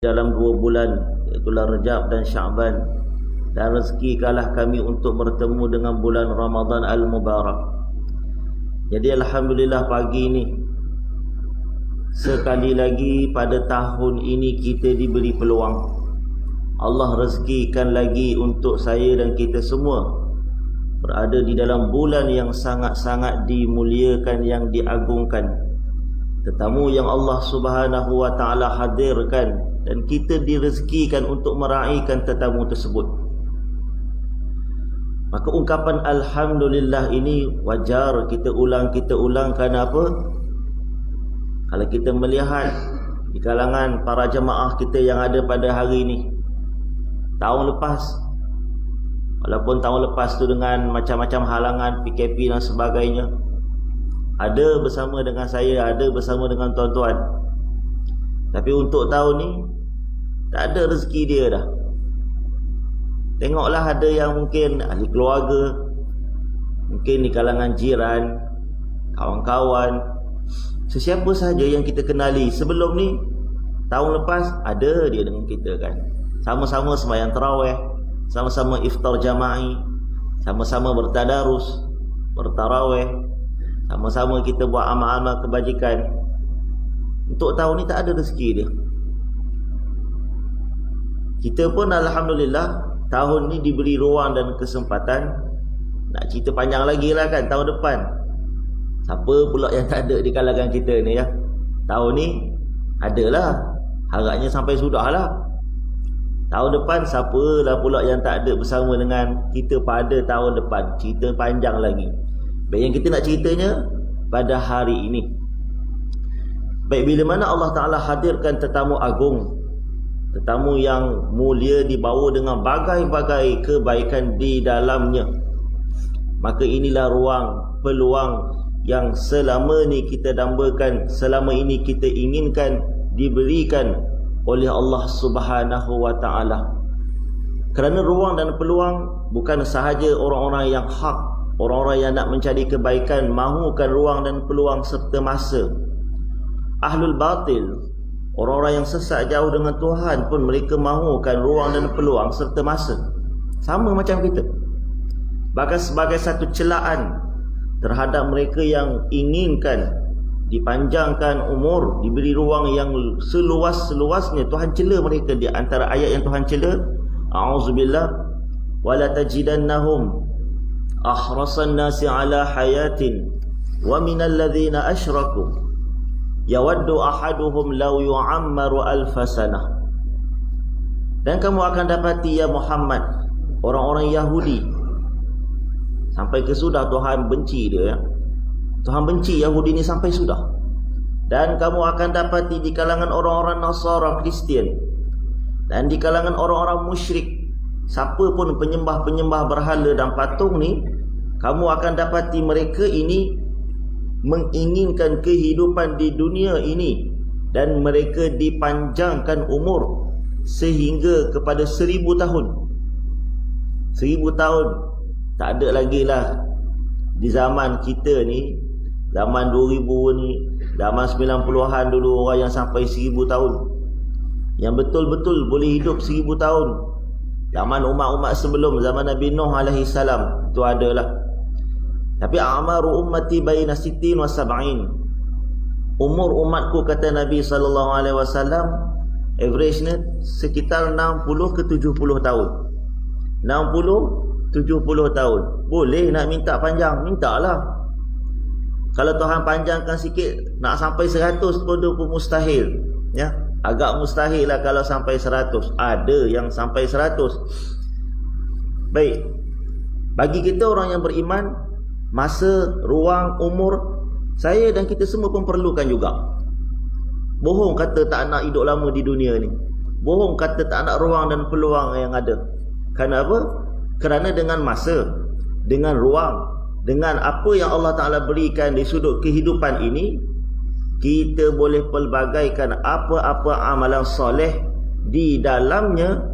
dalam 2 bulan, iaitu Rajab dan Sya'ban, dan rezekikanlah kami untuk bertemu dengan bulan Ramadan Al-Mubarak. Jadi alhamdulillah pagi ini sekali lagi pada tahun ini kita diberi peluang. Allah rezekikan lagi untuk saya dan kita semua berada di dalam bulan yang sangat-sangat dimuliakan, yang diagungkan. Tetamu yang Allah Subhanahu wa taala hadirkan, dan kita direzekikan untuk meraihkan tetamu tersebut. Maka ungkapan alhamdulillah ini wajar kita ulang kerana apa? Kalau kita melihat di kalangan para jemaah kita yang ada pada hari ini, tahun lepas, walaupun tahun lepas tu dengan macam-macam halangan, PKP dan sebagainya, ada bersama dengan saya, ada bersama dengan tuan-tuan. Tapi untuk tahun ni tak ada rezeki dia dah. Tengoklah, ada yang mungkin ahli keluarga, mungkin di kalangan jiran, kawan-kawan, sesiapa sahaja yang kita kenali sebelum ni, tahun lepas ada dia dengan kita kan. Sama-sama sembahyang tarawih, sama-sama iftar jama'i, sama-sama bertadarus, bertarawih, sama-sama kita buat amal-amal kebajikan. Untuk tahun ni tak ada rezeki dia. Kita pun alhamdulillah tahun ni diberi ruang dan kesempatan. Nak cerita panjang lagi lah kan tahun depan. Siapa pula yang tak ada di kalangan kita ni ya? Tahun ni adalah, harapnya sampai sudah lah. Tahun depan siapalah pula yang tak ada bersama dengan kita pada tahun depan. Cerita panjang lagi. Baik, yang kita nak ceritanya pada hari ini. Baik, bila mana Allah Ta'ala hadirkan tetamu agung, tetamu yang mulia, dibawa dengan bagai-bagai kebaikan di dalamnya, maka inilah ruang, peluang yang selama ni kita dambakan, selama ini kita inginkan diberikan oleh Allah Subhanahu wa Ta'ala. Kerana ruang dan peluang bukan sahaja orang-orang yang hak, orang-orang yang nak mencari kebaikan mahukan ruang dan peluang serta masa. Ahlul batil, orang-orang yang sesat jauh dengan Tuhan pun mereka mahukan ruang dan peluang serta masa. Sama macam kita. Bahkan sebagai satu celaan terhadap mereka yang inginkan dipanjangkan umur, diberi ruang yang seluas-luasnya, Tuhan cela mereka. Di antara ayat yang Tuhan cela, a'udzubillah, wala tajidannahum ahrasan nasi ala hayatin wa minal ladzina asyraku yawaddu ahaduhum law yu'ammaru alfasanah. Dan kamu akan dapati ya Muhammad, orang-orang Yahudi, sampai ke sudah Tuhan benci dia ya. Tuhan benci Yahudi ni sampai sudah. Dan kamu akan dapati di kalangan orang-orang Nasara, Kristian, dan di kalangan orang-orang musyrik, siapa pun penyembah-penyembah berhala dan patung ni, kamu akan dapati mereka ini menginginkan kehidupan di dunia ini, dan mereka dipanjangkan umur sehingga kepada 1000 tahun. 1000 tahun tak ada lagi lah di zaman kita ni, zaman 2000 ni, zaman 90-an dulu, orang yang sampai 1000 tahun, yang betul-betul boleh hidup 1000 tahun. Zaman umat-umat sebelum, zaman Nabi Nuh alaihi salam, itu adalah. Tapi a'maru ummati baina 60 wa 70. Umur umatku, kata Nabi sallallahu alaihi wasallam, average-nya sekitar 60 ke 70 tahun. 60 70 tahun. Boleh nak minta panjang, mintalah. Kalau Tuhan panjangkan sikit, nak sampai 100 pun mustahil ya. Agak mustahil lah kalau sampai 100. Ada yang sampai 100. Baik, bagi kita orang yang beriman, masa, ruang, umur, saya dan kita semua pun perlukan juga. Bohong kata tak nak hidup lama di dunia ni. Bohong kata tak nak ruang dan peluang yang ada. Kenapa? Kerana dengan masa, dengan ruang, dengan apa yang Allah Ta'ala berikan di sudut kehidupan ini, kita boleh pelbagaikan apa-apa amalan soleh di dalamnya,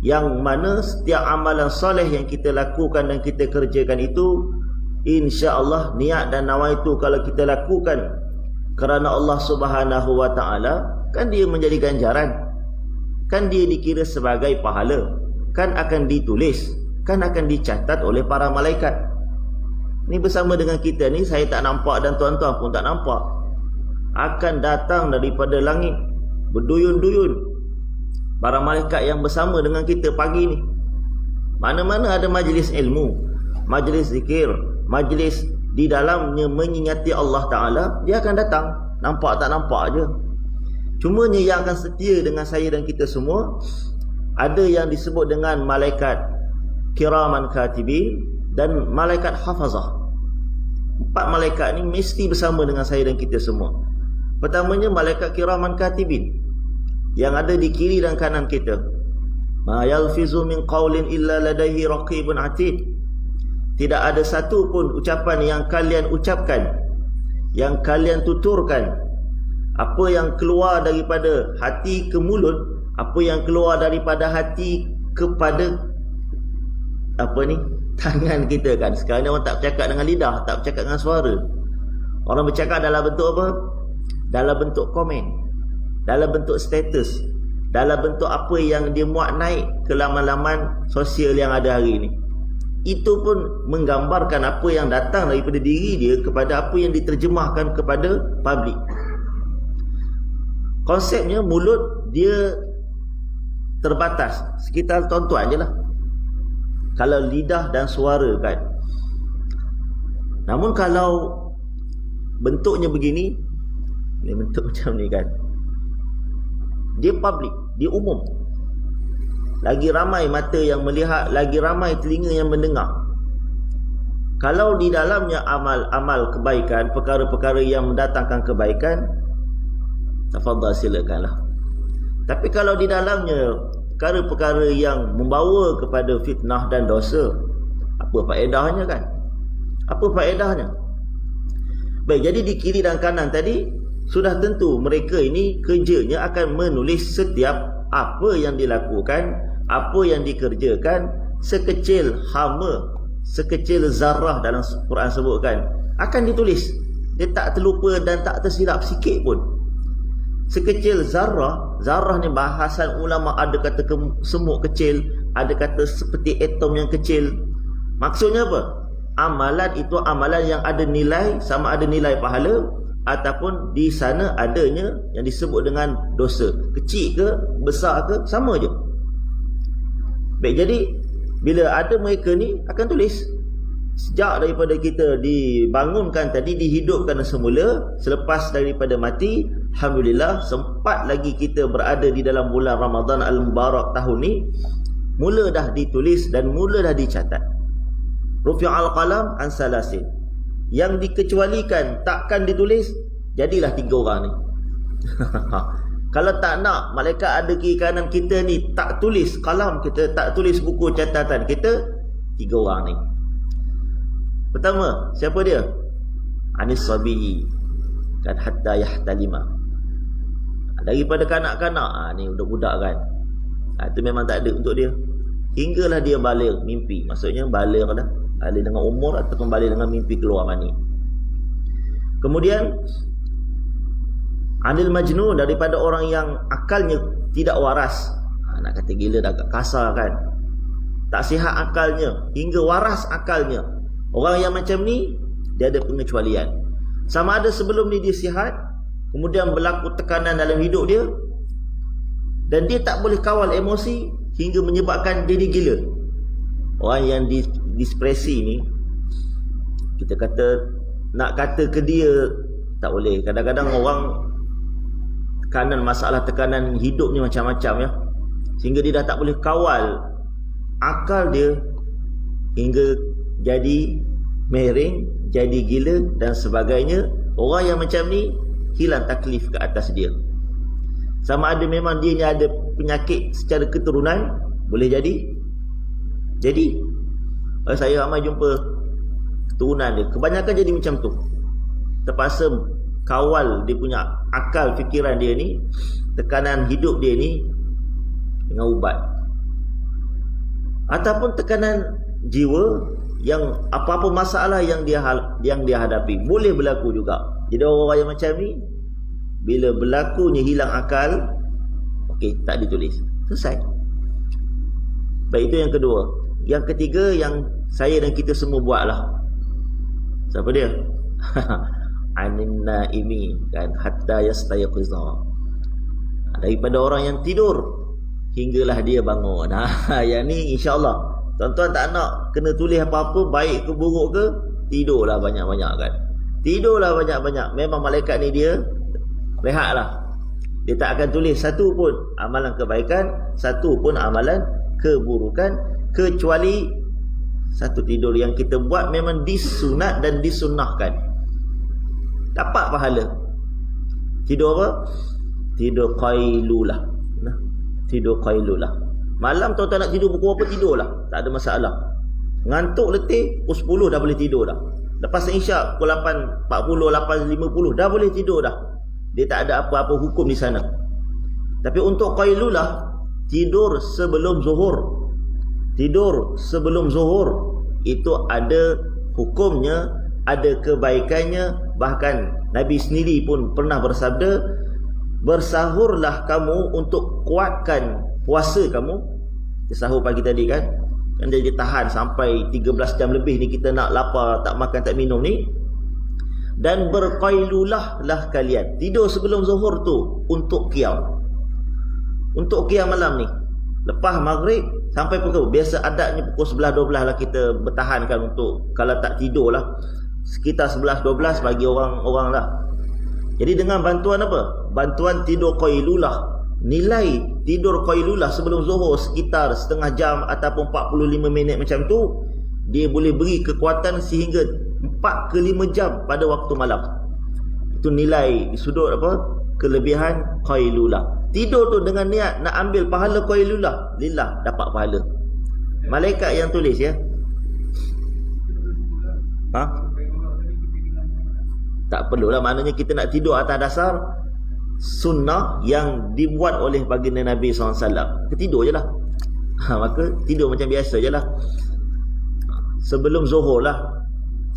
yang mana setiap amalan soleh yang kita lakukan dan kita kerjakan itu, insya-Allah niat dan nawaitu kalau kita lakukan kerana Allah Subhanahu wa Ta'ala, kan dia menjadi ganjaran. kan dia dikira sebagai pahala, kan akan ditulis, kan akan dicatat oleh para malaikat. Ni bersama dengan kita ni, saya tak nampak dan tuan-tuan pun tak nampak, akan datang daripada langit berduyun-duyun para malaikat yang bersama dengan kita pagi ni. Mana-mana ada majlis ilmu, majlis zikir, majlis di dalamnya mengingati Allah Ta'ala, dia akan datang. Nampak tak nampak je. Cumanya yang akan setia dengan saya dan kita semua, ada yang disebut dengan malaikat kiraman katibin dan malaikat hafazah. 4 malaikat ni mesti bersama dengan saya dan kita semua. Pertamanya malaikat kiraman katibin, yang ada di kiri dan kanan kita. Ma yalfizu min qawlin illa ladaihi raqibun atid. Tidak ada satu pun ucapan yang kalian ucapkan, yang kalian tuturkan, apa yang keluar daripada hati ke mulut, apa yang keluar daripada hati kepada tangan kita kan. Sekarang ni orang tak bercakap dengan lidah, tak bercakap dengan suara. Orang bercakap dalam bentuk apa? Dalam bentuk komen, dalam bentuk status, dalam bentuk apa yang dia muat naik ke laman-laman sosial yang ada hari ini. Itu pun menggambarkan apa yang datang daripada diri dia kepada apa yang diterjemahkan kepada publik. Konsepnya mulut dia terbatas, sekitar tuan-tuan je lah. Kalau lidah dan suara kan. Namun kalau bentuknya begini, ni bentuk macam ni kan, dia public, dia umum. Lagi ramai mata yang melihat, lagi ramai telinga yang mendengar. Kalau di dalamnya amal-amal kebaikan, perkara-perkara yang mendatangkan kebaikan, tafadhal, silakanlah. Tapi kalau di dalamnya perkara-perkara yang membawa kepada fitnah dan dosa, apa faedahnya kan? Apa faedahnya? Baik, jadi di kiri dan kanan tadi, sudah tentu mereka ini kerjanya akan menulis setiap apa yang dilakukan, apa yang dikerjakan, sekecil hama, sekecil zarah dalam Quran sebutkan, akan ditulis. Dia tak terlupa dan tak tersilap sikit pun. Sekecil zarah, zarah ni bahasan ulama, ada kata semut kecil, ada kata seperti atom yang kecil. Maksudnya apa? Amalan itu amalan yang ada nilai, sama ada nilai pahala, ataupun di sana adanya yang disebut dengan dosa. Kecil ke, besar ke, sama je. Baik, jadi bila ada mereka ni akan tulis. Sejak daripada kita dibangunkan tadi, dihidupkan semula, selepas daripada mati, alhamdulillah sempat lagi kita berada di dalam bulan Ramadan Al-Mubarak tahun ni, mula dah ditulis dan mula dah dicatat. Rufi'al qalam an salasin. Yang dikecualikan takkan ditulis, jadilah 3 orang ni. Kalau tak nak malaikat ada kiri kanan kita ni tak tulis kalam kita, tak tulis buku catatan kita, 3 orang ni. Pertama, siapa dia? Anis sabiyi kan hatta yahtalima. Daripada kanak-kanak, ni budak-budak kan. Itu memang tak ada untuk dia. Hinggalah dia balik mimpi. Maksudnya balik dah. Balik dengan umur ataupun balik dengan mimpi keluar mani. Kemudian Anil majnun, daripada orang yang akalnya tidak waras. Nak kata gila dah agak kasar kan. Tak sihat akalnya, hingga waras akalnya. Orang yang macam ni, dia ada pengecualian. Sama ada sebelum ni dia sihat, kemudian berlaku tekanan dalam hidup dia, dan dia tak boleh kawal emosi hingga menyebabkan dia gila. Orang yang dispresi ni, kita kata, nak kata ke dia tak boleh. Kadang-kadang orang tekanan, masalah tekanan hidup ni macam-macam ya, sehingga dia dah tak boleh kawal akal dia hingga jadi mering, jadi gila dan sebagainya. Orang yang macam ni hilang taklif ke atas dia. Sama ada memang dia ni ada penyakit secara keturunan, boleh jadi. Saya ramai jumpa keturunan dia, kebanyakan jadi macam tu. Terpaksa kawal dia punya akal fikiran dia ni, tekanan hidup dia ni dengan ubat. Ataupun tekanan jiwa, yang apa-apa masalah yang dia hadapi boleh berlaku juga. Jadi orang yang macam ni, bila berlakunya hilang akal, okey, tak ditulis. Selesai. Baik, itu yang kedua. Yang ketiga yang saya dan kita semua buatlah. Siapa dia? Anin naimi, kan, hatta yastayqiza. Daripada orang yang tidur hinggalah dia bangun. Yang ni insya-Allah tuan-tuan tak nak kena tulis apa-apa, baik ke buruk ke, tidurlah banyak-banyak kan. Tidurlah banyak-banyak. Memang malaikat ni dia rehatlah. Dia tak akan tulis satu pun amalan kebaikan, satu pun amalan keburukan, kecuali satu tidur yang kita buat memang disunat dan disunnahkan. Dapat pahala. Tidur apa? Tidur qailulah. Tidur qailulah. Malam tuan-tuan nak tidur pukul apa, tidurlah. Tak ada masalah. Ngantuk letih, pukul 10 dah boleh tidur dah. Lepas isyak pukul 8.40, 8.50 dah boleh tidur dah. Dia tak ada apa-apa hukum di sana. Tapi untuk qailulah, tidur sebelum zuhur. Tidur sebelum zuhur itu ada hukumnya, ada kebaikannya. Bahkan Nabi sendiri pun pernah bersabda, bersahurlah kamu untuk kuatkan puasa kamu. Sahur pagi tadi kan dia tahan sampai 13 jam lebih ni, kita nak lapar, tak makan tak minum ni. Dan berqailulah lah kalian, tidur sebelum zuhur tu untuk qiyam. Untuk qiyam malam ni, lepas maghrib sampai pukul, biasa adatnya pukul 11-12 lah kita bertahankan untuk, kalau tak tidur lah sekitar 11-12 bagi orang-orang lah. Jadi dengan bantuan apa? Bantuan tidur qailulah. Nilai tidur qailulah sebelum zuhur sekitar setengah jam ataupun 45 minit macam tu, dia boleh beri kekuatan sehingga 4 ke 5 jam pada waktu malam. Itu nilai di sudut apa? Kelebihan qailulah. Tidur tu dengan niat nak ambil pahala qailulah, lillah dapat pahala. Malaikat yang tulis ya. Tak perlulah, maknanya kita nak tidur atas dasar sunnah yang dibuat oleh baginda Nabi SAW. Tidur je lah. Maka tidur macam biasa je lah. Sebelum zuhur lah.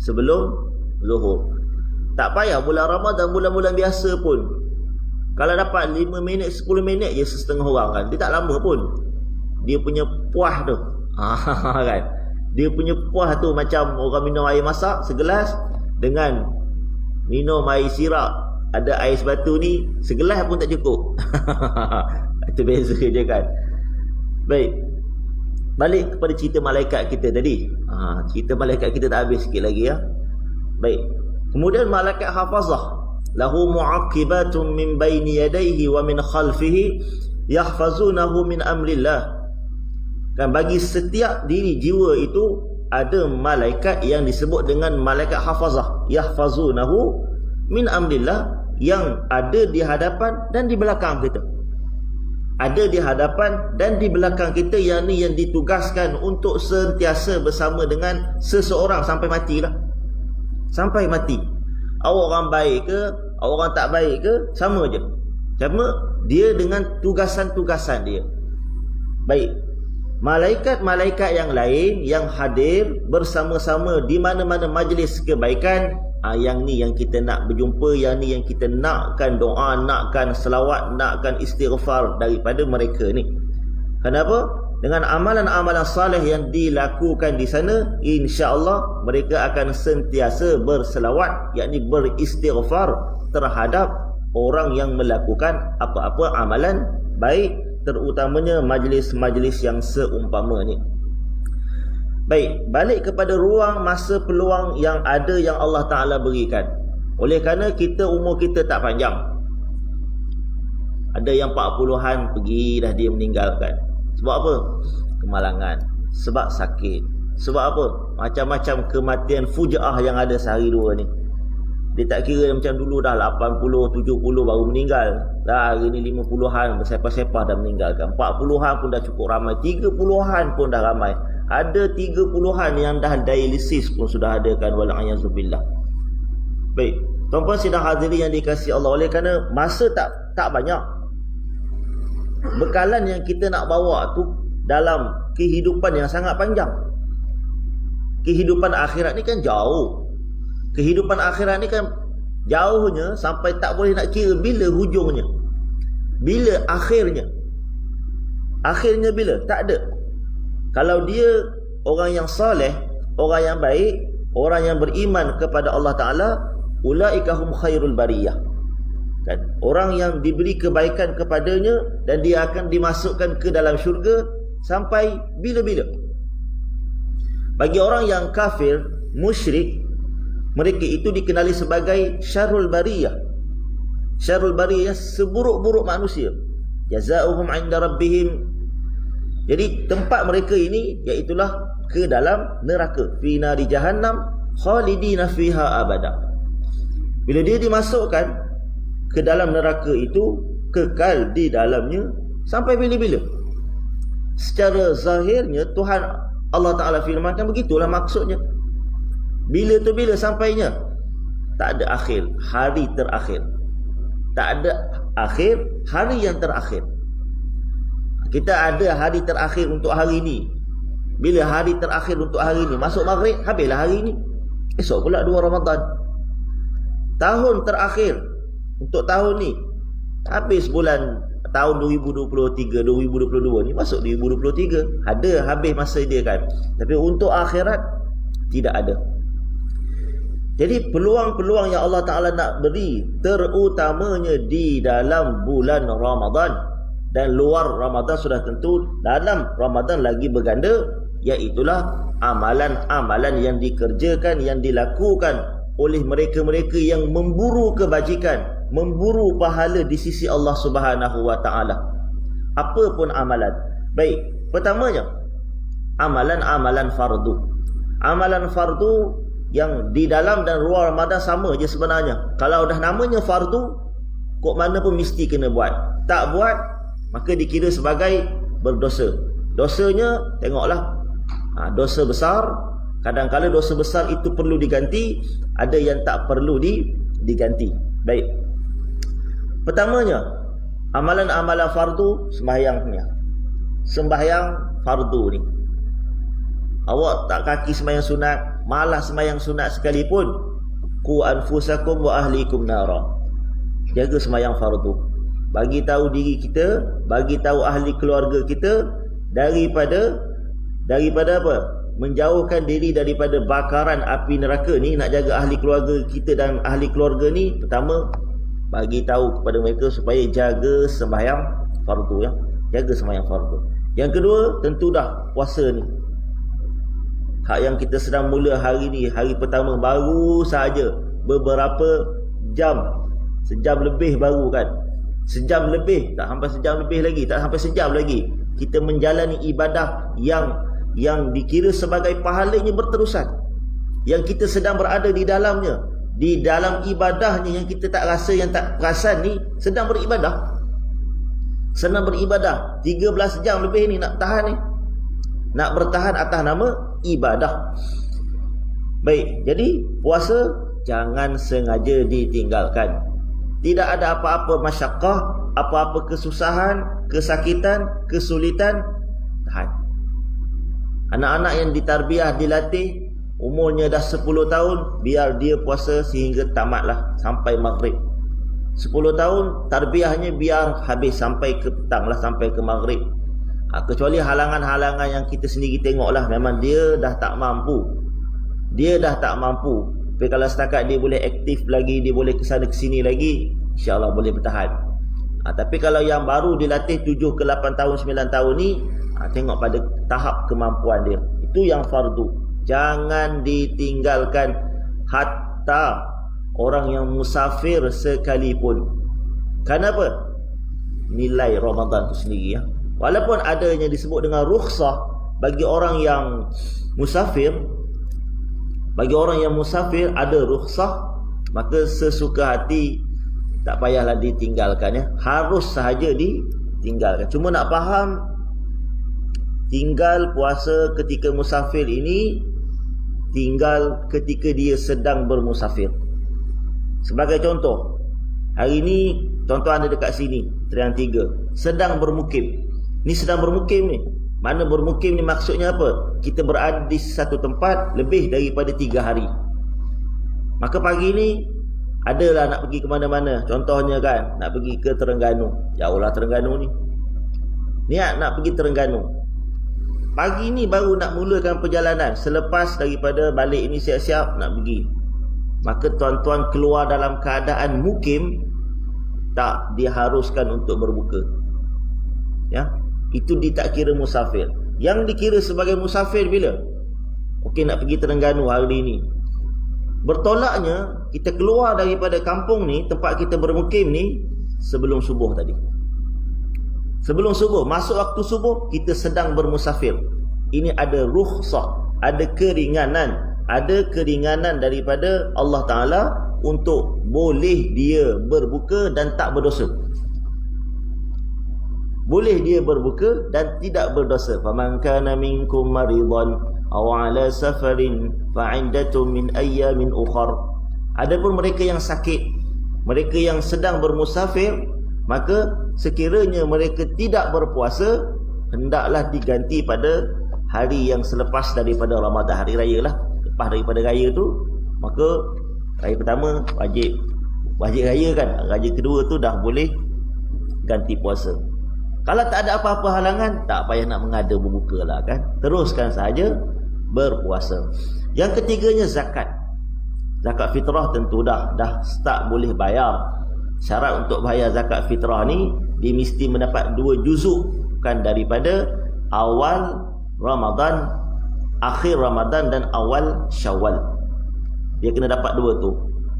Sebelum zuhur. Tak payah bulan Ramadan, bulan-bulan biasa pun, kalau dapat 5 minit, 10 minit je setengah orang kan, dia tak lama pun. Dia punya puas tu kan, dia punya puas tu macam orang minum air masak segelas dengan minum air sirap, ada ais batu ni, segelas pun tak cukup. Itu beza je kan. Baik, balik kepada cerita malaikat kita tadi. Cerita malaikat kita tak habis, sikit lagi ya. Baik, kemudian malaikat hafazah, lahu mu'aqibatun min baini yadayhi wa min khalfihi yahfazunahu min amrillah. Kan bagi setiap diri jiwa itu ada malaikat yang disebut dengan malaikat hafazah, yahfazunahu min amrillah, yang ada di hadapan dan di belakang kita. Ada di hadapan dan di belakang kita, yang ni yang ditugaskan untuk sentiasa bersama dengan seseorang sampai matilah. Sampai mati. Awak orang baik ke, orang tak baik ke, sama je. Sama dia dengan tugasan-tugasan dia. Baik, malaikat-malaikat yang lain yang hadir bersama-sama di mana-mana majlis kebaikan, yang ni yang kita nak berjumpa, yang ni yang kita nakkan doa, nakkan selawat, nakkan istighfar daripada mereka ni. Kenapa? Dengan amalan-amalan saleh yang dilakukan di sana, insya-Allah mereka akan sentiasa berselawat, yakni beristighfar terhadap orang yang melakukan apa-apa amalan baik, terutamanya majlis-majlis yang seumpama ni. Baik, balik kepada ruang, masa, peluang yang ada yang Allah Ta'ala berikan. Oleh kerana kita, umur kita tak panjang. Ada yang 40-an pergi dah dia meninggalkan. Sebab apa? Kemalangan. Sebab sakit. Sebab apa? Macam-macam kematian fujaah yang ada sehari dua ni. Dia tak kira macam dulu dah 80, 70 baru meninggal. Dah hari ni 50-an bersepah-sepah dah meninggalkan. 40-an pun dah cukup ramai. 30-an pun dah ramai. Ada 30-an yang dah dialisis pun sudah ada kan, wal'ayazubillah. Baik, tuan-tuan sidang hadirin yang dikasihi Allah, oleh kerana masa tak banyak, bekalan yang kita nak bawa tu dalam kehidupan yang sangat panjang. Kehidupan akhirat ni kan jauh. Kehidupan akhirat ni kan jauhnya sampai tak boleh nak kira bila hujungnya, bila akhirnya. Akhirnya bila? Tak ada. Kalau dia orang yang soleh, orang yang baik, orang yang beriman kepada Allah Ta'ala, ulaika hum khairul bariyah. Kan? Orang yang diberi kebaikan kepadanya dan dia akan dimasukkan ke dalam syurga sampai bila-bila. Bagi orang yang kafir, musyrik, mereka itu dikenali sebagai syarrul bariyah. Syarrul bariyah, seburuk-buruk manusia. Jazaohum 'inda rabbihim. Jadi tempat mereka ini iaitulah ke dalam neraka, fi nari jahannam khalidina fiha abada. Bila dia dimasukkan ke dalam neraka itu, kekal di dalamnya sampai bila-bila. Secara zahirnya Tuhan Allah Ta'ala firmankan begitulah maksudnya. Bila tu bila sampainya? Tak ada akhir, hari terakhir. Tak ada akhir, hari yang terakhir. Kita ada hari terakhir untuk hari ini. Bila hari terakhir untuk hari ini? Masuk maghrib, habislah hari ini. Esok pula 2 Ramadan. Tahun terakhir untuk tahun ni, habis bulan tahun 2023, 2022 ni, masuk 2023. Ada habis masa dia kan. Tapi untuk akhirat tidak ada. Jadi peluang-peluang yang Allah Ta'ala nak beri, terutamanya di dalam bulan Ramadan, dan luar Ramadan sudah tentu, dalam Ramadan lagi berganda, iaitulah amalan-amalan yang dikerjakan, yang dilakukan oleh mereka-mereka yang memburu kebajikan, memburu pahala di sisi Allah Subhanahu wa Ta'ala. Apa pun amalan. Baik, pertamanya amalan-amalan fardu. Amalan fardu yang di dalam dan luar Ramadan sama je sebenarnya. Kalau dah namanya fardu, kok mana pun mesti kena buat. Tak buat, maka dikira sebagai berdosa. Dosanya, tengoklah, dosa besar. Kadang-kadang dosa besar itu perlu diganti, ada yang tak perlu diganti. Baik. Pertamanya, amalan-amalan fardu, sembahyangnya. Sembahyang fardu ni. Awak tak kaki sembahyang sunat, malas sembahyang sunat sekalipun, qu anfusakum wa ahlikum nara. Jaga sembahyang fardu. Bagi tahu diri kita, bagi tahu ahli keluarga kita daripada apa? Menjauhkan diri daripada bakaran api neraka ni. Nak jaga ahli keluarga kita dan ahli keluarga ni, pertama bagi tahu kepada mereka supaya jaga sembahyang fardu ya. Jaga sembahyang fardu. Yang kedua, tentu dah puasa ni. Hak yang kita sedang mula hari ni, hari pertama baru saja, beberapa jam, sejam lebih baru kan. Sejam lebih, tak sampai sejam lebih lagi, tak sampai sejam lagi, kita menjalani ibadah yang dikira sebagai pahalanya berterusan, yang kita sedang berada di dalamnya, di dalam ibadahnya, yang kita tak rasa, yang tak perasan ni sedang beribadah. Sedang beribadah 13 jam lebih ni nak tahan ni, nak bertahan atas nama ibadah. Baik, jadi puasa jangan sengaja ditinggalkan. Tidak ada apa-apa masyakkah, apa-apa kesusahan, kesakitan, kesulitan, tahan. Anak-anak yang ditarbiah, dilatih, umurnya dah 10 tahun, biar dia puasa sehingga tamatlah, sampai maghrib. 10 tahun, tarbiahnya biar habis sampai ke petang lah, sampai ke maghrib. Kecuali halangan-halangan yang kita sendiri tengoklah, memang dia dah tak mampu. Dia dah tak mampu. Tapi kalau setakat dia boleh aktif lagi, dia boleh kesana kesini lagi, insyaAllah boleh bertahan. Tapi kalau yang baru dilatih 7 ke 8 tahun, 9 tahun ni, tengok pada tahap kemampuan dia. Itu yang fardu. Jangan ditinggalkan hatta orang yang musafir sekalipun. Kenapa? Nilai Ramadan tu sendiri ya. Walaupun adanya disebut dengan rukhsah bagi orang yang musafir, bagi orang yang musafir ada rukhsah, maka sesuka hati tak payahlah ditinggalkan ya. Harus sahaja ditinggalkan. Cuma nak faham, tinggal puasa ketika musafir ini tinggal ketika dia sedang bermusafir. Sebagai contoh, hari ini tuan-tuan ada dekat sini, Trian 3, sedang bermukim. Ni sedang bermukim ni. Mana bermukim ni maksudnya apa? Kita berada di satu tempat lebih daripada 3 hari. Maka pagi ni adalah nak pergi ke mana-mana. Contohnya kan, nak pergi ke Terengganu. Jauhlah Terengganu ni. niat nak pergi Terengganu. Pagi ni baru nak mulakan perjalanan, selepas daripada balik ni siap-siap nak pergi. Maka tuan-tuan keluar dalam keadaan mukim, tak diharuskan untuk berbuka. Ya, itu tak kira musafir. Yang dikira sebagai musafir bila? Okey, nak pergi Terengganu hari ni. Bertolaknya kita keluar daripada kampung ni, tempat kita bermukim ni, sebelum subuh tadi. Sebelum subuh, masuk waktu subuh, kita sedang bermusafir. Ini ada rukhsah, ada keringanan daripada Allah Ta'ala untuk boleh dia berbuka dan tak berdosa. Boleh dia berbuka dan tidak berdosa. Faman kana minkum maridan aw ala safarin fa'iddatun min ayyamin ukhar. Adapun mereka yang sakit, mereka yang sedang bermusafir, maka sekiranya mereka tidak berpuasa, hendaklah diganti pada hari yang selepas daripada Ramadan, hari raya lah. Lepas daripada raya tu, maka raya pertama wajib raya kan, raya kedua tu dah boleh ganti puasa. Kalau tak ada apa-apa halangan, tak payah nak mengada berbuka lah kan, teruskan sahaja berpuasa. Yang ketiganya zakat. Zakat fitrah tentu dah start boleh bayar. Syarat untuk bayar zakat fitrah ni, dia mesti mendapat 2 juzuk kan, daripada awal Ramadan, akhir Ramadan dan awal Syawal. Dia kena dapat 2 tu.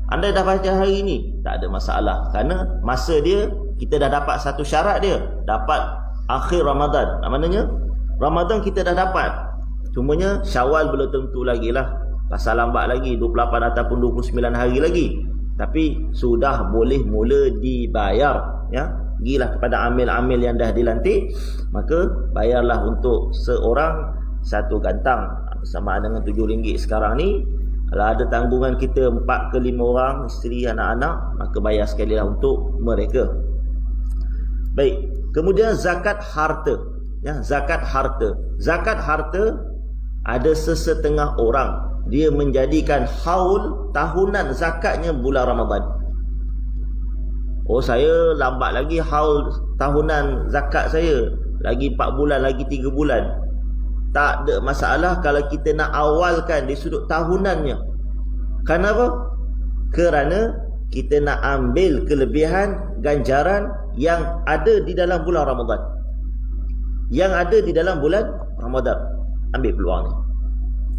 Anda dah baca hari ni, tak ada masalah, kerana masa dia, kita dah dapat satu syarat dia, dapat akhir Ramadan. Maknanya Ramadan kita dah dapat, cumanya Syawal belum tentu lagi lah, pasal lambat lagi 28 ataupun 29 hari lagi. Tapi sudah boleh mula dibayar, ya. Pergilah kepada amil-amil yang dah dilantik, maka bayarlah untuk seorang 1 gantang, sama dengan RM7 sekarang ni. Kalau ada tanggungan kita 4 ke 5 orang, isteri, anak-anak, maka bayar sekali lah untuk mereka. Baik, kemudian zakat harta, ya, zakat harta. Zakat harta, ada sesetengah orang dia menjadikan haul tahunan zakatnya bulan Ramadan. Oh, saya lambat lagi haul tahunan zakat saya, lagi 4 bulan, lagi 3 bulan. Tak ada masalah kalau kita nak awalkan di sudut tahunannya. Kenapa? Kerana kita nak ambil kelebihan ganjaran yang ada di dalam bulan Ramadan. Yang ada di dalam bulan Ramadan. Ambil peluang ni.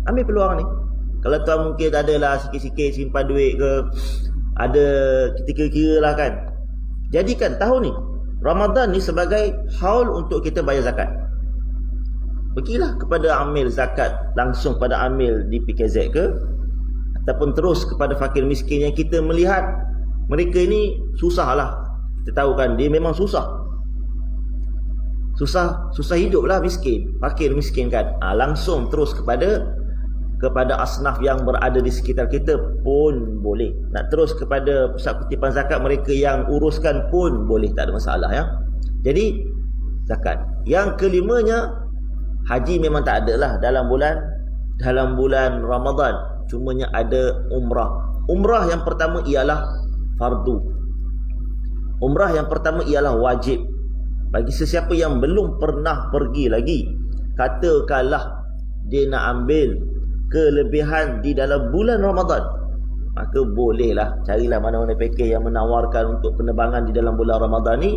Ambil peluang ni. Kalau tuan mungkin adalah sikit-sikit simpan duit ke, ada kita kira-kira lah kan, jadikan tahun ni, Ramadan ni sebagai haul untuk kita bayar zakat. Pergilah kepada amil zakat langsung pada amil di PKZ ke, ataupun terus kepada fakir miskin yang kita melihat mereka ini susah lah. Kita tahu kan, dia memang susah hidup lah, miskin, fakir miskin kan. Langsung terus kepada asnaf yang berada di sekitar kita pun boleh. Nak terus kepada pusat kutipan zakat mereka yang uruskan pun boleh, tak ada masalah, ya. Jadi zakat. Yang kelimanya, haji memang tak ada lah dalam bulan Ramadan, cumanya ada umrah. Umrah yang pertama ialah fardu. Umrah yang pertama ialah wajib bagi sesiapa yang belum pernah pergi lagi. Katakanlah dia nak ambil kelebihan di dalam bulan Ramadan, maka bolehlah carilah mana-mana package yang menawarkan untuk penerbangan di dalam bulan Ramadan ni.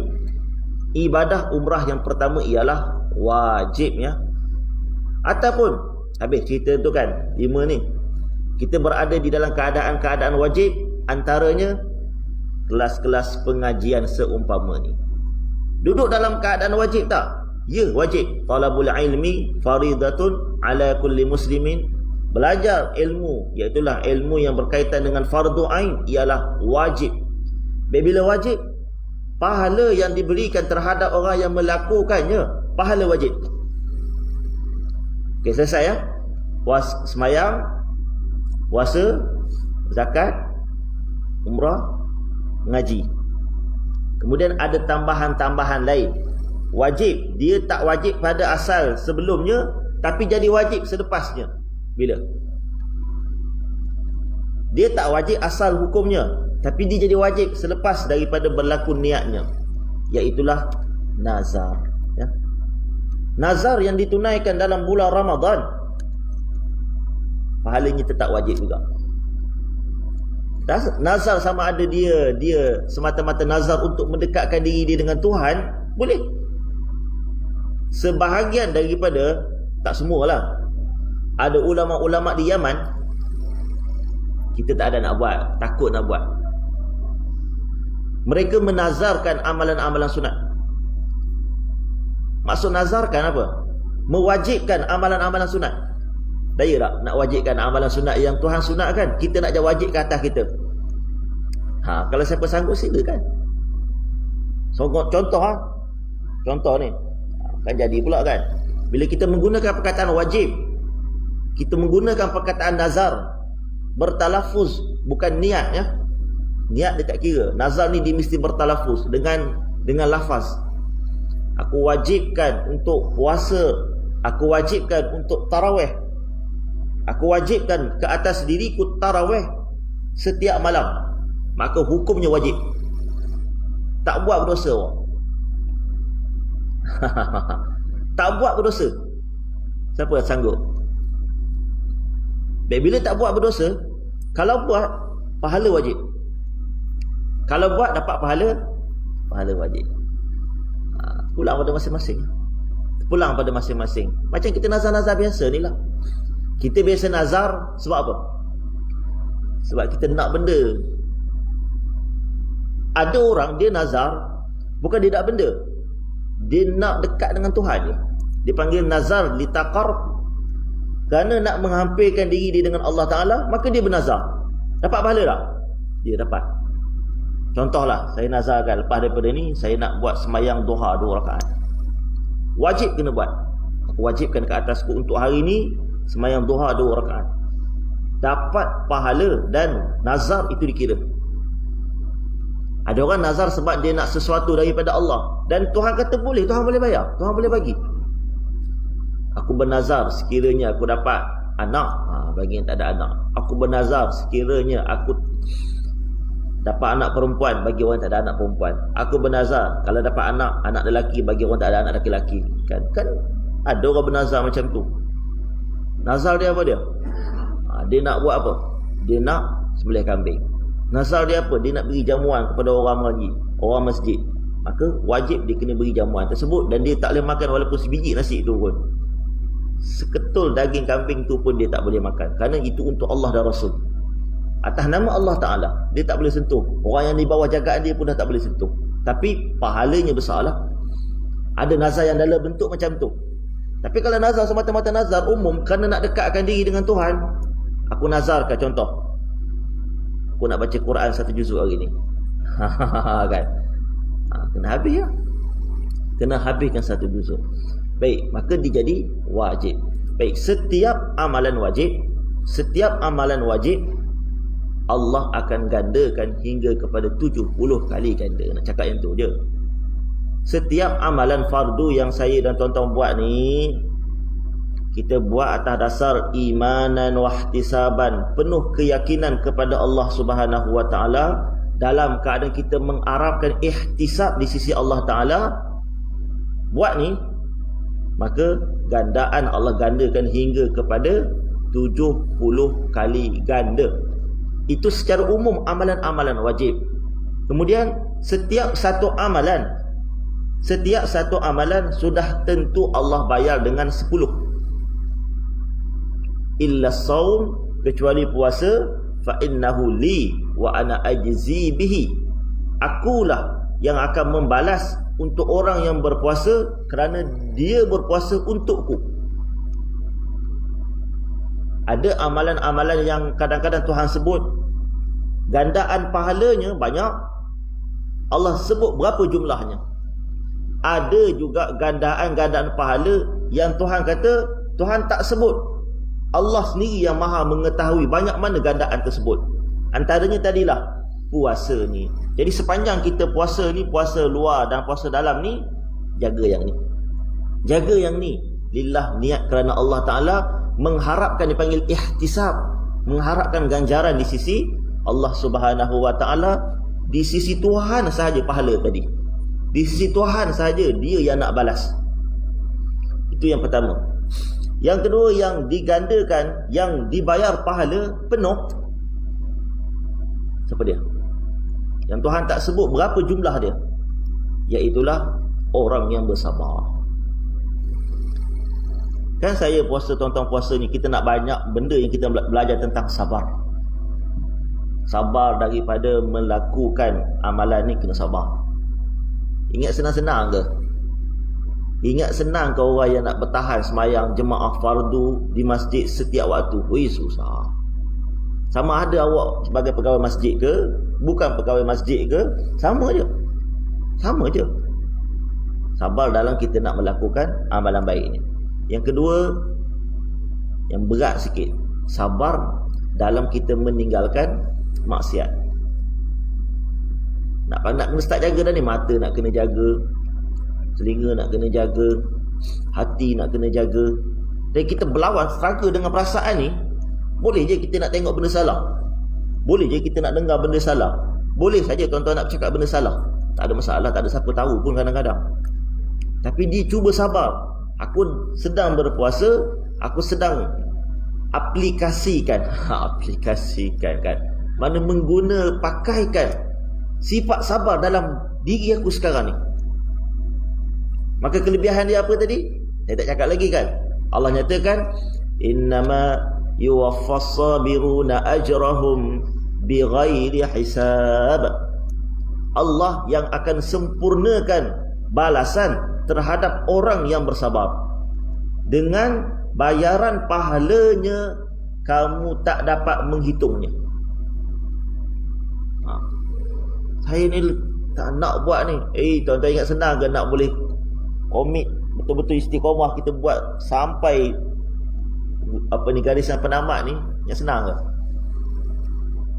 Ibadah umrah yang pertama ialah wajib, ya. Ataupun habis cerita tu kan, 5 ni kita berada di dalam keadaan-keadaan wajib, antaranya kelas-kelas pengajian seumpama ni. Duduk dalam keadaan wajib tak? Ya, wajib. Talabul ilmi faridatun ala kulli muslimin. Belajar ilmu, iaitulah ilmu yang berkaitan dengan fardu ain, ialah wajib. Bila wajib, pahala yang diberikan terhadap orang yang melakukannya, pahala wajib. Okey, selesai, ya. Semayang, puasa, zakat, umrah, ngaji. Kemudian ada tambahan-tambahan lain. Wajib, dia tak wajib pada asal sebelumnya, tapi jadi wajib selepasnya. Bila? Dia tak wajib asal hukumnya, tapi dia jadi wajib selepas daripada berlaku niatnya, iaitulah nazar, ya. nazar yang ditunaikan dalam bulan Ramadan, pahalanya tetap wajib juga. Nazar sama ada dia semata-mata nazar untuk mendekatkan diri dia dengan Tuhan, boleh. Sebahagian daripada, tak semualah, ada ulama-ulama di Yaman, kita tak ada nak buat, takut nak buat, mereka menazarkan amalan-amalan sunat. Maksud nazarkan apa? Mewajibkan amalan-amalan sunat. Daya tak nak wajibkan amalan sunat yang Tuhan sunatkan, kita nak wajib ke atas kita. Kalau siapa sanggup silakan. Contoh ni kan jadi pula kan, bila kita menggunakan perkataan wajib, kita menggunakan perkataan nazar, bertalafuz, bukan niat ya. Niat dekat kira. Nazar ni dia mesti bertalafuz dengan lafaz. Aku wajibkan untuk puasa, aku wajibkan untuk tarawih, aku wajibkan ke atas diriku tarawih setiap malam, maka hukumnya wajib. Tak buat berdosa orang. Tak buat berdosa. Siapa yang sanggup? Baik, bila tak buat berdosa, kalau buat, pahala wajib. Kalau buat dapat pahala wajib. Pulang pada masing-masing. Pulang pada masing-masing. Macam kita nazar-nazar biasa ni lah. Kita biasa nazar sebab apa? Sebab kita nak benda. Ada orang dia nazar bukan dia nak benda, dia nak dekat dengan Tuhan dia. Dia panggil nazar litaqarrub, kerana nak menghampirkan diri dia dengan Allah Ta'ala, maka dia bernazar. Dapat pahala tak? Dia dapat. Contohlah, saya nazarkan lepas daripada ni saya nak buat sembahyang duha 2 rakaat. Wajib kena buat. Aku wajibkan ke atasku untuk hari ni sembahyang duha 2 rakaat. Dapat pahala dan nazar itu dikira. Ada orang nazar sebab dia nak sesuatu daripada Allah, dan Tuhan kata boleh, Tuhan boleh bayar, Tuhan boleh bagi. Aku bernazar sekiranya aku dapat anak, bagi yang tak ada anak. Aku bernazar sekiranya aku dapat anak perempuan, bagi orang tak ada anak perempuan. Aku bernazar kalau dapat anak lelaki, bagi orang tak ada anak lelaki. Kan ada orang bernazar macam tu. Nazar dia apa dia? Dia nak buat apa? Dia nak sembelih kambing. Nazar dia apa? Dia nak beri jamuan kepada orang masjid. Maka wajib dia kena beri jamuan tersebut, dan dia tak boleh makan walaupun sebiji nasi tu pun. Seketul daging kambing tu pun dia tak boleh makan, kerana itu untuk Allah dan Rasul. Atas nama Allah Ta'ala, dia tak boleh sentuh. Orang yang di bawah jagaan dia pun dah tak boleh sentuh. Tapi pahalanya besar lah. Ada nazar yang dalam bentuk macam tu. Tapi kalau nazar semata-mata nazar umum, kerana nak dekatkan diri dengan Tuhan, aku nazarkan contoh, aku nak baca Quran 1 juzuk hari ni. Kan? Kena habis ya. Kena habiskan 1 juzuk. Baik, maka dia jadi wajib. Baik, setiap amalan wajib Allah akan gandakan hingga kepada 70 kali ganda. Nak cakap yang tu je. Setiap amalan fardu yang saya dan tuan-tuan buat ni, kita buat atas dasar imanan wahtisaban, penuh keyakinan kepada Allah Subhanahu wa taala, dalam keadaan kita mengharapkan ihtisab di sisi Allah Ta'ala. Buat ni, maka gandaan Allah gandakan hingga kepada 70 kali ganda. Itu secara umum amalan-amalan wajib. Kemudian setiap satu amalan sudah tentu Allah bayar dengan 10. Illa saum, kecuali puasa, fa innahu li wa ana ajzi bihi. Akulah yang akan membalas untuk orang yang berpuasa, kerana dia berpuasa untukku. Ada amalan-amalan yang kadang-kadang Tuhan sebut gandaan pahalanya banyak, Allah sebut berapa jumlahnya. Ada juga gandaan pahala yang Tuhan kata Tuhan tak sebut. Allah sendiri yang maha mengetahui banyak mana gandaan tersebut. Antaranya tadilah puasa ni. Jadi sepanjang kita puasa ni, puasa luar dan puasa dalam ni, jaga yang ni. Jaga yang ni. Lillah, niat kerana Allah Ta'ala, mengharapkan, dipanggil ihtisab, mengharapkan ganjaran di sisi Allah Subhanahu wa Ta'ala. Di sisi Tuhan sahaja pahala tadi. Di sisi Tuhan sahaja dia yang nak balas. Itu yang pertama. Yang kedua, yang digandakan, yang dibayar pahala penuh, siapa dia? Yang Tuhan tak sebut berapa jumlah dia, iaitulah orang yang bersabar. Kan saya puasa, tuan-tuan puasa ni, kita nak banyak benda yang kita belajar tentang sabar. Sabar daripada melakukan amalan ni, kena sabar. Ingat senang-senang ke? Ingat senang ke orang yang nak bertahan sembahyang jemaah fardu di masjid setiap waktu? Wih, susah. Sama ada awak sebagai pegawai masjid ke, bukan pegawai masjid ke, sama je. Sama je. Sabar dalam kita nak melakukan amalan baik ni. Yang kedua, yang berat sikit, sabar dalam kita meninggalkan maksiat. Nak kena start jaga dah ni. Mata nak kena jaga, telinga nak kena jaga, hati nak kena jaga. Dan kita berlawan, struggle dengan perasaan ni. Boleh je kita nak tengok benda salah, boleh je kita nak dengar benda salah, boleh saja tuan-tuan nak bercakap benda salah. Tak ada masalah, tak ada siapa tahu pun kadang-kadang. Tapi dia cuba sabar. Aku sedang berpuasa, aku sedang aplikasikan kan, mana pakaikan sifat sabar dalam diri aku sekarang ni. Maka kelebihan dia apa tadi? Saya tak cakap lagi kan. Allah nyatakan, innama yuwaffas sabiruna ajrahum bighairi hisab. Allah yang akan sempurnakan balasan terhadap orang yang bersabar dengan bayaran pahalanya kamu tak dapat menghitungnya. Saya ni tak nak buat ni. Tuan-tuan ingat senang ke nak boleh komit betul-betul istiqamah kita buat sampai garisan penamat ni? Ingat senang ke?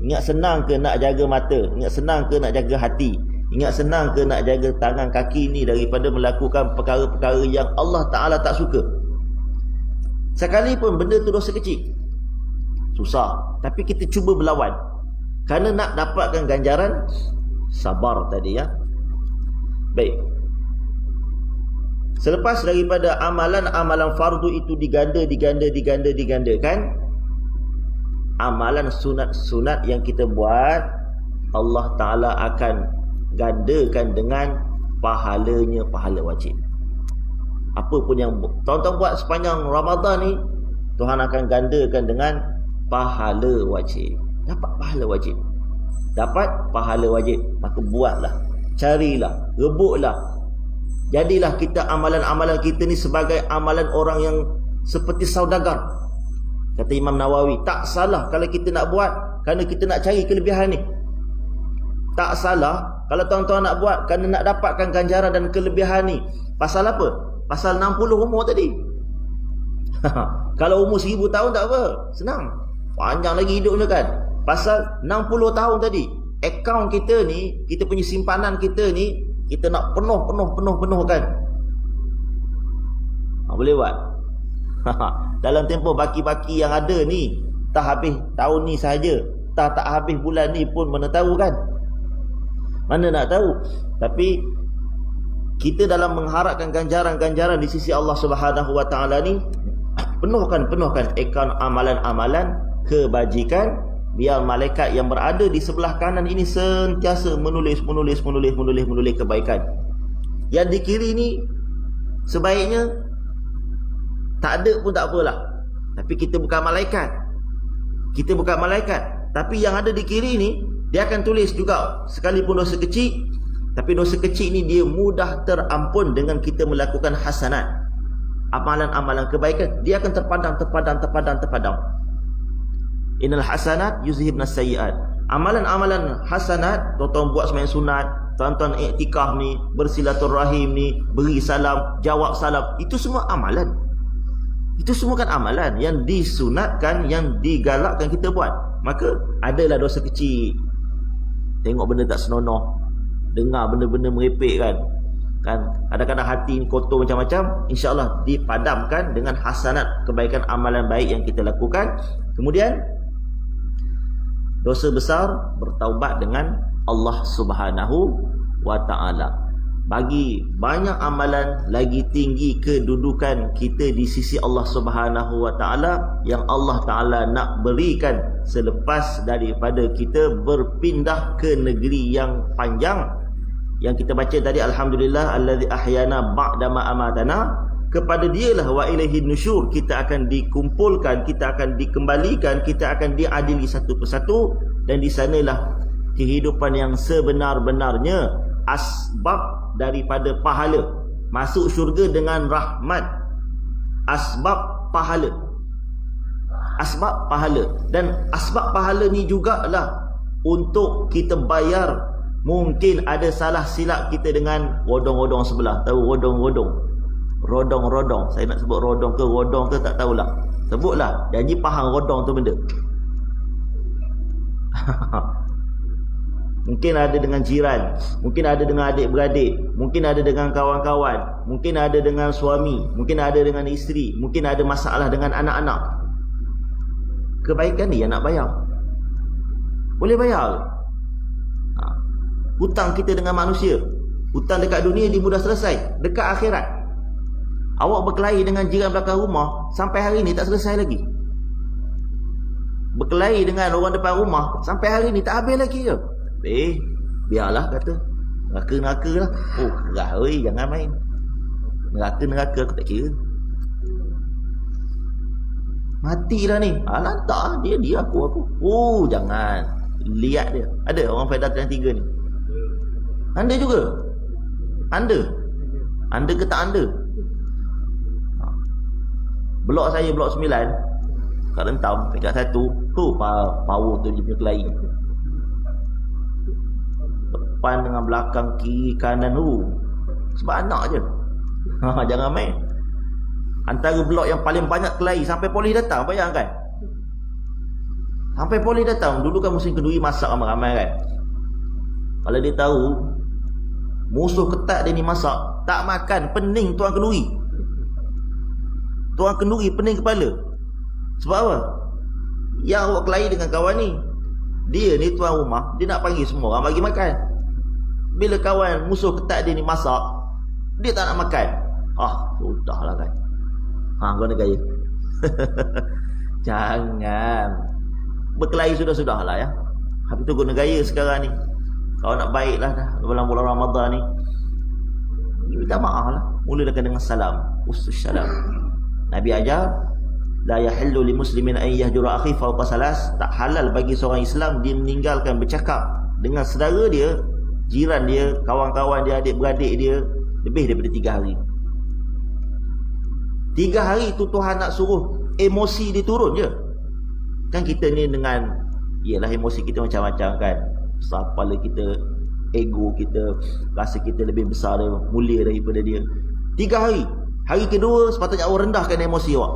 Ingat senang ke nak jaga mata? Ingat senang ke nak jaga hati? Ingat senang ke nak jaga tangan kaki ni daripada melakukan perkara-perkara yang Allah Ta'ala tak suka? Sekalipun benda tu dosa kecil, susah, tapi kita cuba berlawan kerana nak dapatkan ganjaran sabar tadi ya. Baik. Selepas daripada amalan-amalan fardu itu digandakan, amalan sunat-sunat yang kita buat, Allah Ta'ala akan gandakan dengan pahalanya, pahala wajib. Apa pun yang tuan-tuan buat sepanjang Ramadan ni, Tuhan akan gandakan dengan pahala wajib. Dapat pahala wajib. Dapat pahala wajib. Maka buatlah, carilah, rebutlah. Jadilah kita amalan-amalan kita ni sebagai amalan orang yang seperti saudagar. Kata Imam Nawawi, tak salah kalau kita nak buat kerana kita nak cari kelebihan ni. Tak salah kalau tuan-tuan nak buat kerana nak dapatkan ganjaran dan kelebihan ni. Pasal apa? Pasal 60 umur tadi. Kalau umur 1000 tahun tak apa, senang, panjang lagi hidupnya kan. Pasal 60 tahun tadi, akaun kita ni, kita punya simpanan kita ni, kita nak penuh kan. Boleh buat. Dalam tempoh baki-baki yang ada ni, tak habis tahun ni sahaja, tak habis bulan ni pun mana tahu kan. Mana nak tahu. Tapi kita dalam mengharapkan ganjaran-ganjaran di sisi Allah Subhanahu Wa Taala ni, penuhkan akaun amalan-amalan kebajikan, biar malaikat yang berada di sebelah kanan ini sentiasa menulis kebaikan. Yang di kiri ni sebaiknya tak ada pun tak apalah. Tapi kita bukan malaikat. Tapi yang ada di kiri ni, dia akan tulis juga sekalipun dosa kecil. Tapi dosa kecil ni dia mudah terampun dengan kita melakukan hasanat. Amalan-amalan kebaikan, dia akan terpadam. Innal hasanat yuzhibnas sayyiat. Amalan-amalan hasanat, tuan-tuan buat sembahyang sunat, tuan-tuan iktikaf ni, bersilaturahim ni, beri salam, jawab salam, itu semua amalan. Itu semua kan amalan yang disunatkan, yang digalakkan kita buat. Maka adalah dosa kecil, tengok benda tak senonoh, dengar benda-benda merepek kan, kadang-kadang hati kotor macam-macam, insya-Allah dipadamkan dengan hasanat, kebaikan amalan baik yang kita lakukan. Kemudian dosa besar, bertaubat dengan Allah Subhanahu Wa Ta'ala. bagi banyak amalan lagi tinggi kedudukan kita di sisi Allah Subhanahu wa taala yang Allah taala nak berikan selepas daripada kita berpindah ke negeri yang panjang yang kita baca tadi, alhamdulillah allazi ahyana ba'da ma amatana. Kepada dialah wa ilaihin nusyur, kita akan dikumpulkan, kita akan dikembalikan, kita akan diadili satu persatu, dan di sanalah kehidupan yang sebenar-benarnya, asbab daripada pahala. Masuk syurga dengan rahmat, asbab pahala. Asbab pahala. Dan asbab pahala ni jugalah untuk kita bayar. Mungkin ada salah silap kita dengan rodong-rodong sebelah. Tahu rodong-rodong? Rodong-rodong. Saya nak sebut rodong ke rodong ke tak tahulah. Sebutlah. Janji faham rodong tu benda. Mungkin ada dengan jiran, mungkin ada dengan adik-beradik, mungkin ada dengan kawan-kawan, mungkin ada dengan suami, mungkin ada dengan isteri, mungkin ada masalah dengan anak-anak. Kebaikan ni yang nak bayar. Boleh bayar. Hutang kita dengan manusia, hutang dekat dunia dia mudah selesai. Dekat akhirat, awak berkelahi dengan jiran belakang rumah sampai hari ni tak selesai lagi. Berkelahi dengan orang depan rumah sampai hari ni tak habis lagi ke? Biarlah kata. Neraka-neraka lah. Oh, gerah oi, jangan main. Neraka-neraka aku tak kira. Matilah ni. Alah tak, dia aku. Oh, jangan. Lihat dia. Ada orang faedah yang 3 ni. Anda juga? Anda ke tak anda? Blok saya, blok 9, kat Rentam, pekat 1. Power tu dia punya kelahi. Depan dengan belakang, kiri, kanan tu. Sebab anak je. Jangan main. Antara blok yang paling banyak kelahi, sampai polis datang, bayangkan. Sampai polis datang. Dulu kan musim kenduri masak ramai-ramai kan. Kalau dia tahu musuh ketat dia ni masak, tak makan, pening tuan kenduri. Tuan kenduri pening kepala. Sebab apa? Yang awak kelahi dengan kawan ni, dia ni tuan rumah, dia nak panggil semua orang bagi makan. Bila kawan musuh ketat dia ni masak, dia tak nak makan. Sudahlah kan. Kau nak gaya. Jangan. Berkelahi sudah-sudahlah ya. Habis tu guna gaya sekarang ni. Kalau nak baiklah dah bulan-bulan Ramadan ni, minta maaf lah. Mulakan dengan salam. Ussalam. Nabi ajar, la yahillu li muslimin an yahjura akhi fawqa salas. Tak halal bagi seorang Islam dia meninggalkan bercakap dengan saudara dia, jiran dia, kawan-kawan dia, adik-beradik dia lebih daripada 3 hari. 3 hari tu Tuhan nak suruh emosi dia turun je. Kan kita ni dengan, yelah emosi kita macam-macam kan. Besar kepala kita, ego kita, rasa kita lebih besar dia, mulia daripada dia. 3 hari. Hari kedua sepatutnya awak rendahkan emosi awak.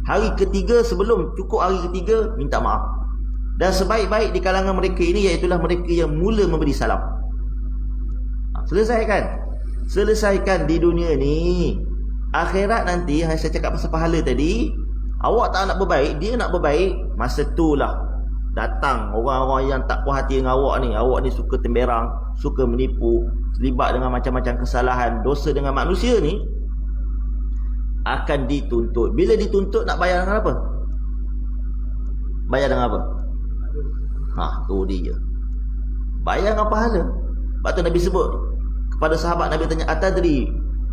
Hari ketiga, sebelum cukup hari ketiga, minta maaf. Dan sebaik-baik di kalangan mereka ini iaitulah mereka yang mula memberi salam. Selesaikan. Selesaikan di dunia ni. Akhirat nanti, yang saya cakap pasal pahala tadi, awak tak nak berbaik, dia nak berbaik, masa itulah datang orang-orang yang tak puas hati dengan awak ni. Awak ni suka temberang, suka menipu, terlibat dengan macam-macam kesalahan, dosa dengan manusia ni, akan dituntut. Bila dituntut nak bayar dengan apa? Bayar dengan apa? Tu dia. Bayar dengan pahala. Sebab tu Nabi sebut kepada sahabat, Nabi tanya, atadri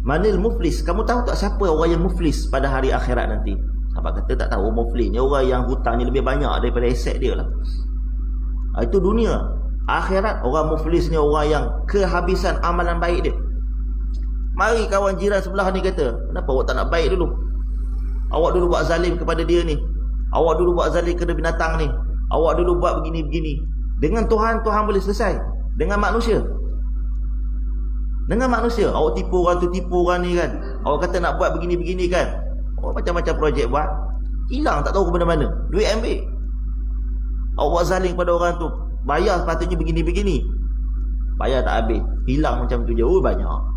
manil muflis? Kamu tahu tak siapa orang yang muflis pada hari akhirat nanti? Sahabat kata tak tahu. Muflis ni orang yang hutangnya lebih banyak daripada aset dia lah. Itu dunia. Akhirat, orang muflis ni orang yang kehabisan amalan baik dia. Mari kawan jiran sebelah ni kata, kenapa awak tak nak baik dulu? Awak dulu buat zalim kepada dia ni. Awak dulu buat zalim kepada binatang ni. Awak dulu buat begini-begini. Dengan Tuhan, Tuhan boleh selesai. Dengan manusia, awak tipu orang tu, tipu orang ni kan. Awak kata nak buat begini-begini kan. Awak macam-macam projek buat, hilang tak tahu ke mana-mana. Duit ambil. Awak buat zalim kepada orang tu, bayar sepatutnya begini-begini, bayar tak habis, hilang macam tu je. Banyak.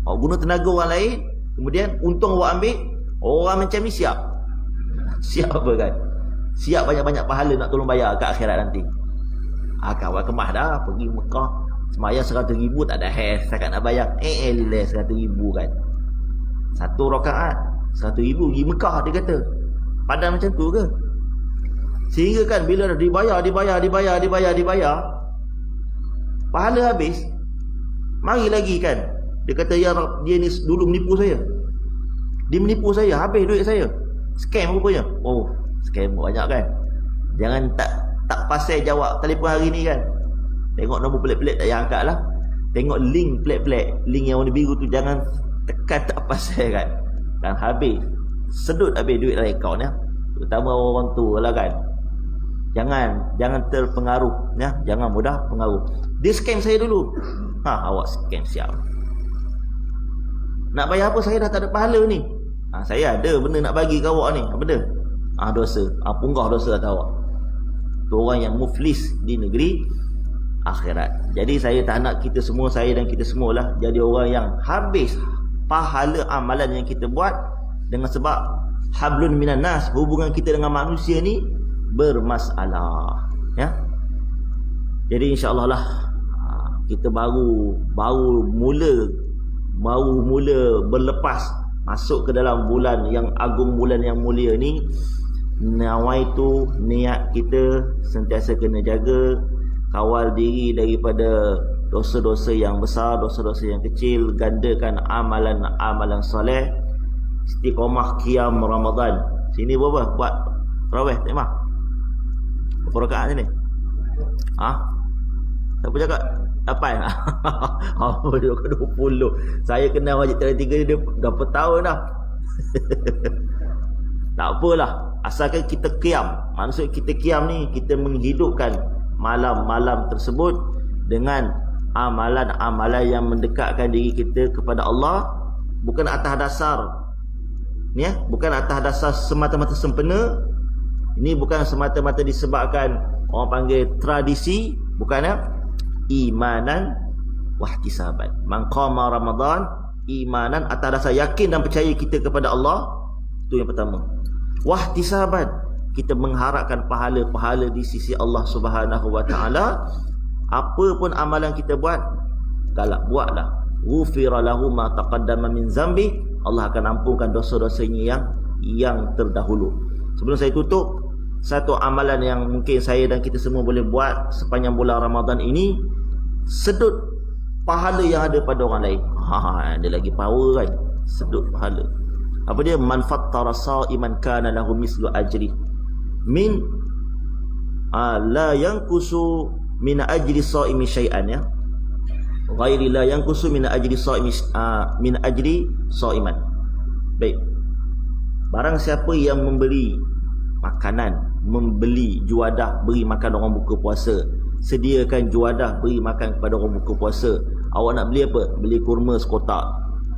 Awak guna tenaga orang lain, kemudian untung awak ambil. Orang macam ni siap. Siap apa kan? Siap banyak-banyak pahala nak tolong bayar kat akhirat nanti. Kawan kemah dah pergi Mekah, Semayang 100,000 tak ada setakat nak bayar. Les 100,000 kan. Satu rakaat 100,000 pergi Mekah dia kata. Padan macam tu ke? Sehingga kan bila dibayar, pahala habis, mari lagi kan. Dia kata ya Rab, dia ni dulu menipu saya. Dia menipu saya, habis duit saya. Scam rupanya. Oh, scam banyak kan. Jangan tak pasal jawab telefon hari ni kan. Tengok nombor pelik-pelik tak payah angkat lah. Tengok link pelik-pelik, link yang warna biru tu jangan tekan tak pasal kan. Dan habis, sedut habis duit dalam akaun ya. Terutama orang tua lah kan. Jangan terpengaruh ya. Jangan mudah pengaruh. Dia scam saya dulu. Awak scam siap. Nak bayar apa, saya dah tak ada pahala ni. Saya ada benda nak bagi ke awak ni. Apa benda? Dosa. Punggah dosa atas awak. Tu orang yang muflis di negeri akhirat. Jadi saya tak nak kita semua, saya dan kita semualah jadi orang yang habis pahala amalan yang kita buat dengan sebab hablun minan nas, hubungan kita dengan manusia ni bermasalah ya. Jadi insya-Allah lah kita baru mula berlepas masuk ke dalam bulan yang agung, bulan yang mulia ni. Nawaitu, niat kita sentiasa kena jaga, kawal diri daripada dosa-dosa yang besar, dosa-dosa yang kecil, gandakan amalan-amalan soleh, istiqamah qiyam Ramadan. Sini berapa? Buat tarawih tak mah? Berapa rakaat ni? Siapa cakap? 8? Apa dia ke 20? Saya kenal Wajib 33 dia berapa tahun dah. Tak apalah, asalkan kita qiyam. Maksud kita qiyam ni, kita menghidupkan malam-malam tersebut dengan amalan-amalan yang mendekatkan diri kita kepada Allah, bukan atas dasar ni ya, bukan atas dasar semata-mata sempena. Ini bukan semata-mata disebabkan orang panggil tradisi, bukan ya. Imanan wahtisaban. Man qama Ramadan imanan, atas dasar yakin dan percaya kita kepada Allah. Itu yang pertama. Wahtisaban, kita mengharapkan pahala-pahala di sisi Allah Subhanahu wa taala. Apa pun amalan kita buat, galak buatlah. Ghufira lahu ma taqaddama min zambi, Allah akan ampunkan dosa-dosanya yang terdahulu. Sebelum saya tutup, satu amalan yang mungkin saya dan kita semua boleh buat sepanjang bulan Ramadan ini, sedut pahala yang ada pada orang lain. Ada lagi power kan, sedut pahala. Apa dia? Man fattara sa'iman kana lahu mislu ajri min la yanqusu min ajri sa'imi syai'an ya. Ghairi la yanqusu min ajri sa'imi min ajri sa'iman. Baik. Barang siapa yang memberi makanan, membeli juadah beri makan orang buka puasa, sediakan juadah beri makan kepada orang buka puasa. Awak nak beli apa? Beli kurma sekotak,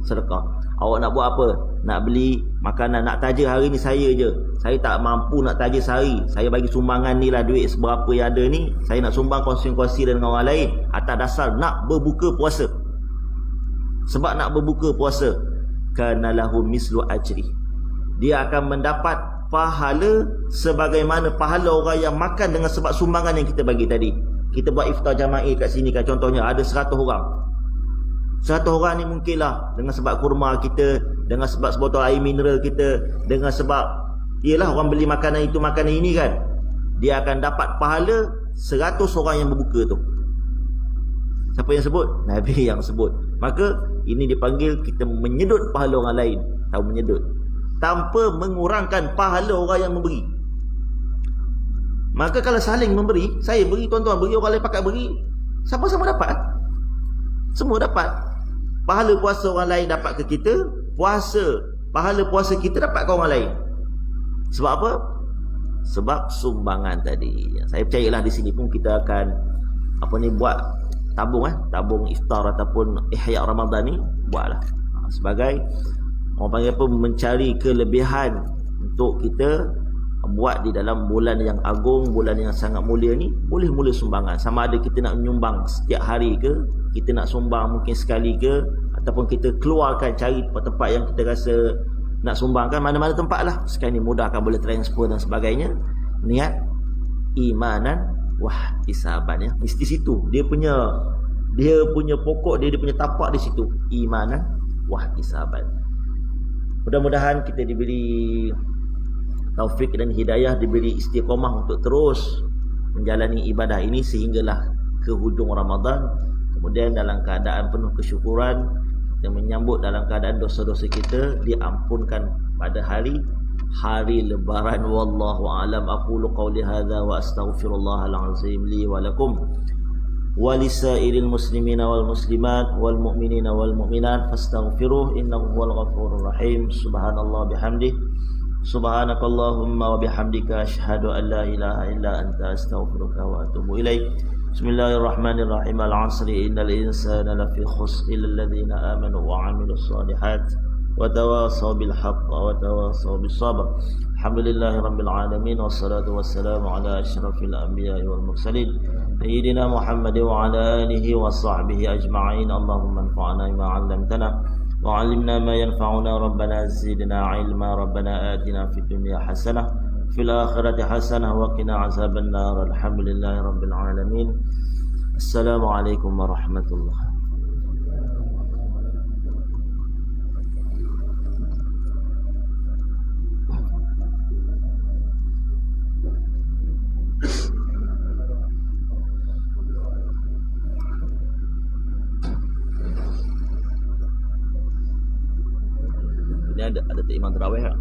sedekah. Awak nak buat apa? Nak beli makanan, nak taja hari ni saya je, saya tak mampu nak taja sehari, saya bagi sumbangan ni lah, duit seberapa yang ada ni saya nak sumbang kongsi-kongsi dengan orang lain atas dasar nak berbuka puasa. Sebab nak berbuka puasa, kana lahu mislu ajri, dia akan mendapat pahala sebagaimana pahala orang yang makan dengan sebab sumbangan yang kita bagi tadi. Kita buat iftar jama'i kat sini kan, contohnya ada 100 orang. 100 orang ni mungkinlah dengan sebab kurma kita, dengan sebab sebotol air mineral kita, dengan sebab ialah orang beli makanan itu makanan ini kan, dia akan dapat pahala 100 orang yang berbuka tu. Siapa yang sebut? Nabi yang sebut. Maka ini dipanggil kita menyedut pahala orang lain. Tahu menyedut, tanpa mengurangkan pahala orang yang memberi. Maka kalau saling memberi, saya beri, tuan-tuan beri, orang lain pakat beri, sama-sama dapat. Semua dapat. Pahala puasa orang lain dapat ke kita, pahala puasa kita dapat ke orang lain. Sebab apa? Sebab sumbangan tadi. Saya percayalah di sini pun kita akan buat tabung iftar ataupun ihya Ramadan ni, buatlah sebagai orang panggil apa, mencari kelebihan untuk kita buat di dalam bulan yang agung, bulan yang sangat mulia ni. Boleh mula sumbangan, sama ada kita nak menyumbang setiap hari ke, kita nak sumbang mungkin sekali ke, ataupun kita keluarkan cari tempat yang kita rasa nak sumbangkan, mana-mana tempat lah. Sekarang ni mudah kan, boleh transfer dan sebagainya. Niat imanan wah isaban ya, mesti situ dia punya Dia punya pokok dia punya tapak di situ, iman wah isaban. Mudah-mudahan kita diberi taufik dan hidayah, diberi istiqamah untuk terus menjalani ibadah ini sehinggalah ke hujung Ramadan. Kemudian dalam keadaan penuh kesyukuran, kita menyambut dalam keadaan dosa-dosa kita diampunkan pada hari lebaran. Wallahu a'lam. Aqulu qawli hadza wa astaghfirullahal azim li wa lakum wa lisairil muslimina wal muslimat wal mu'minina wal mu'minat fastaghfiruh innahu huwal ghafurur rahim. Subhanallah bihamdihi subhanakallahumma wa bihamdika asyhadu an la ilaha illa anta astaghfiruka wa atubu ilaik. Bismillahirrahmanirrahim. Al-'asri innal insana lafi khusr illa alladhina amanu wa 'amilus shalihat wa tawasaw bil haqq wa tawasaw bis sabr. Alhamdulillahirabbil alamin wassalatu wassalamu ala asyrafil anbiya'i wal mursalin sayyidina Muhammad wa ala alihi wa sahbihi ajma'in. Allahumma anfa'na bima 'allamtana wa 'allimna ma yanfa'una rabbana zidna 'ilma rabbana atina fid dunya hasanah fil akhirati hasanah wa qina 'adzaban nar. Alhamdulillahirabbil alamin. Assalamualaikum warahmatullahi. Ini ada tak imam tarawih tak?